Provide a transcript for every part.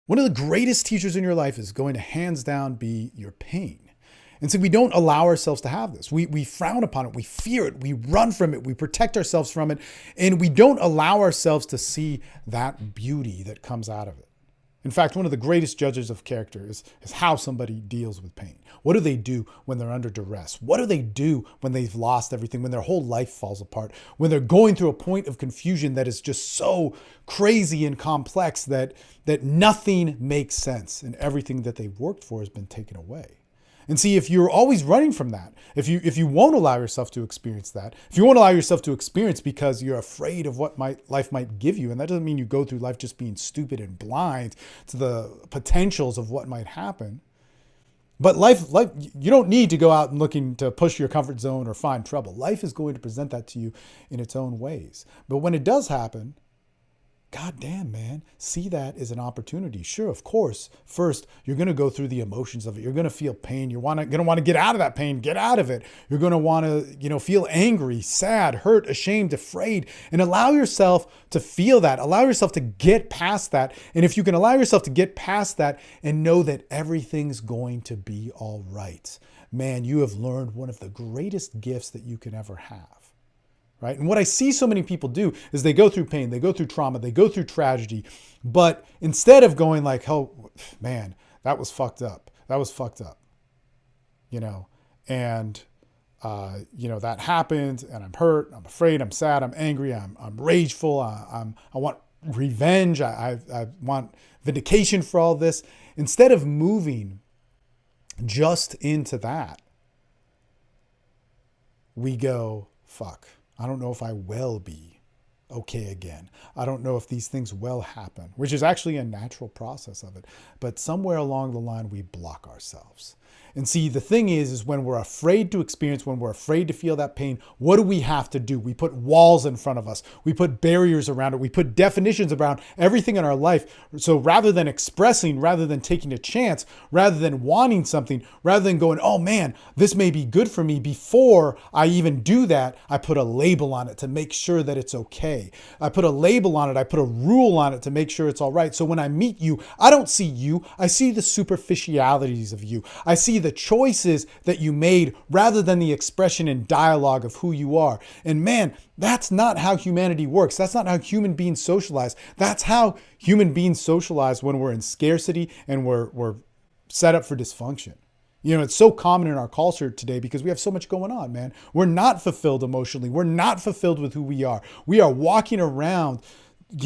One of the greatest teachers in your life is going to hands down be your pain. And so we don't allow ourselves to have this. We frown upon it. We fear it. We run from it. We protect ourselves from it. And we don't allow ourselves to see that beauty that comes out of it. In fact, one of the greatest judges of character is how somebody deals with pain. What do they do when they're under duress? What do they do when they've lost everything, when their whole life falls apart, when they're going through a point of confusion that is just so crazy and complex that nothing makes sense and everything that they've worked for has been taken away? And see, if you're always running from that, if you won't allow yourself to experience that, if you won't allow yourself to experience because you're afraid of what life might give you, and that doesn't mean you go through life just being stupid and blind to the potentials of what might happen. But life, you don't need to go out and looking to push your comfort zone or find trouble. Life is going to present that to you in its own ways. But when it does happen, God damn, man, see that as an opportunity. Sure, of course. First, you're going to go through the emotions of it. You're going to feel pain. You're going to want to get out of that pain, get out of it. You're going to want to, feel angry, sad, hurt, ashamed, afraid, and allow yourself to feel that. Allow yourself to get past that. And if you can allow yourself to get past that and know that everything's going to be all right, man, you have learned one of the greatest gifts that you can ever have. Right? And what I see so many people do is they go through pain, they go through trauma, they go through tragedy, but instead of going like, oh man, that was fucked up. That was fucked up. And that happened and I'm hurt, I'm afraid, I'm sad, I'm angry, I'm rageful, I want revenge, I want vindication for all this. Instead of moving just into that, we go, fuck. I don't know if I will be okay again. I don't know if these things will happen, which is actually a natural process of it. But somewhere along the line, we block ourselves. And see, the thing is when we're afraid to experience, when we're afraid to feel that pain, what do we have to do? We put walls in front of us. We put barriers around it. We put definitions around everything in our life. So rather than expressing, rather than taking a chance, rather than wanting something, rather than going, oh man, this may be good for me, before I even do that, I put a label on it to make sure that it's okay. I put a label on it. I put a rule on it to make sure it's all right. So when I meet you, I don't see you. I see the superficialities of you. I see the choices that you made rather than the expression and dialogue of who you are. And man, that's not how humanity works. That's not how human beings socialize. That's how human beings socialize when we're in scarcity and we're set up for dysfunction. It's so common in our culture today because we have so much going on, man. We're not fulfilled emotionally. We're not fulfilled with who we are. We are walking around,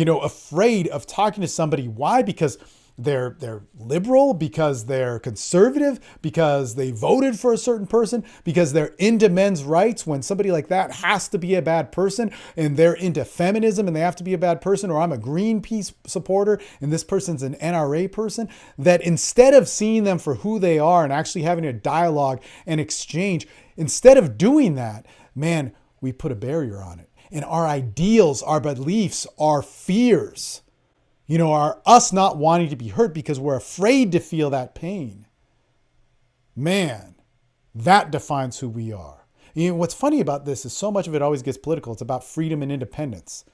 afraid of talking to somebody. Why? Because they're liberal, because they're conservative, because they voted for a certain person, because they're into men's rights when somebody like that has to be a bad person, and they're into feminism and they have to be a bad person, or I'm a Greenpeace supporter and this person's an NRA person, that instead of seeing them for who they are and actually having a dialogue and exchange, instead of doing that, man, we put a barrier on it. And our ideals, our beliefs, our fears, are us not wanting to be hurt because we're afraid to feel that pain. Man, that defines who we are. What's funny about this is so much of it always gets political. It's about freedom and independence.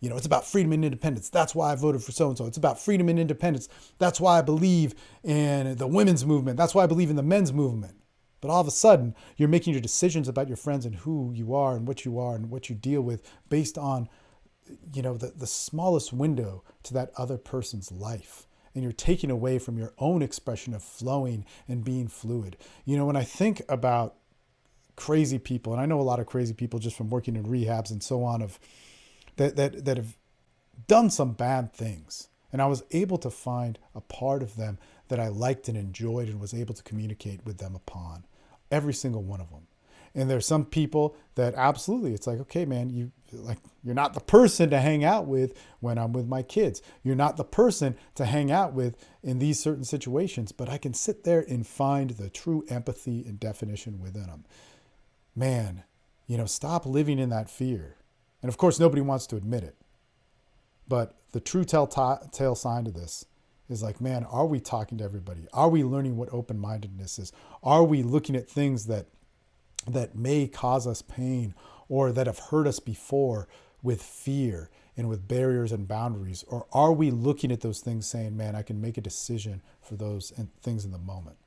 It's about freedom and independence. That's why I voted for so-and-so. It's about freedom and independence. That's why I believe in the women's movement. That's why I believe in the men's movement. But all of a sudden, you're making your decisions about your friends and who you are and what you deal with based on the smallest window to that other person's life. And you're taking away from your own expression of flowing and being fluid. When I think about crazy people, and I know a lot of crazy people just from working in rehabs and so on, that have done some bad things. And I was able to find a part of them that I liked and enjoyed and was able to communicate with them upon. Every single one of them. And there's some people that absolutely, it's like, okay, man, you're not the person to hang out with when I'm with my kids. You're not the person to hang out with in these certain situations, but I can sit there and find the true empathy and definition within them. Man, stop living in that fear. And of course, nobody wants to admit it. But the true telltale sign to this is like, man, are we talking to everybody? Are we learning what open-mindedness is? Are we looking at things that may cause us pain or that have hurt us before with fear and with barriers and boundaries? Or are we looking at those things saying, man, I can make a decision for those things in the moment?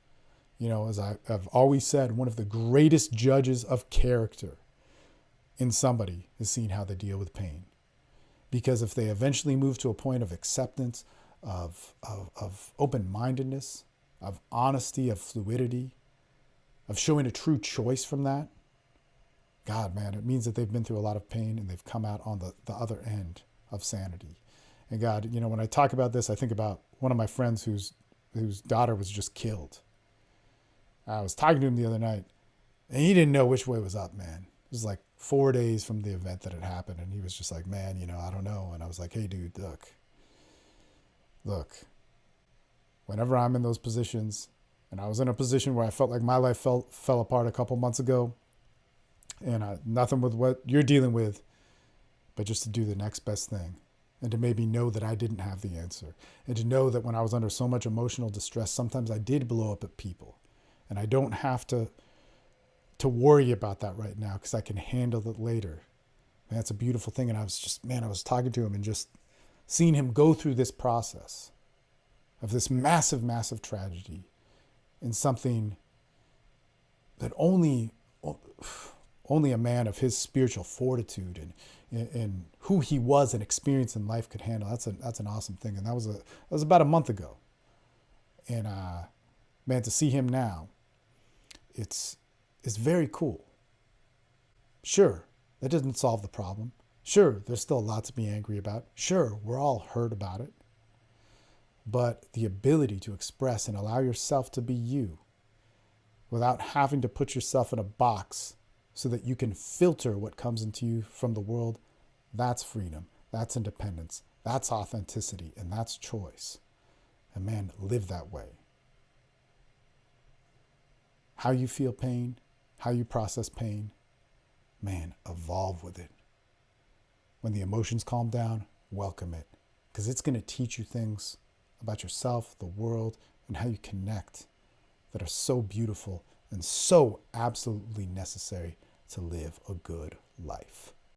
You know, as I've always said, one of the greatest judges of character in somebody is seeing how they deal with pain. Because if they eventually move to a point of acceptance, of open-mindedness, of honesty, of fluidity, of showing a true choice from that, God, man, it means that they've been through a lot of pain and they've come out on the other end of sanity. And God, you know, when I talk about this, I think about one of my friends whose daughter was just killed. I was talking to him the other night, and he didn't know which way was up, man. It was like 4 days from the event that had happened, and he was just like, man, you know, I don't know. And I was like, hey, dude, look, whenever I'm in those positions, and I was in a position where I felt like my life fell apart a couple months ago, and nothing with what you're dealing with, but just to do the next best thing, and to maybe know that I didn't have the answer, and to know that when I was under so much emotional distress, sometimes I did blow up at people, and I don't have to worry about that right now because I can handle it later. Man, that's a beautiful thing. And I was talking to him and just seeing him go through this process of this massive, massive tragedy in something that only a man of his spiritual fortitude and who he was and experience in life could handle. That's an awesome thing. And that was about a month ago. And man, to see him now, it's very cool. Sure, that doesn't solve the problem. Sure, there's still a lot to be angry about. Sure, we're all hurt about it. But the ability to express and allow yourself to be you without having to put yourself in a box so that you can filter what comes into you from the world, that's freedom. That's independence. That's authenticity. And that's choice. And man, live that way. How you feel pain, how you process pain, man, evolve with it. When the emotions calm down, welcome it. Because it's going to teach you things about yourself, the world, and how you connect that are so beautiful and so absolutely necessary to live a good life.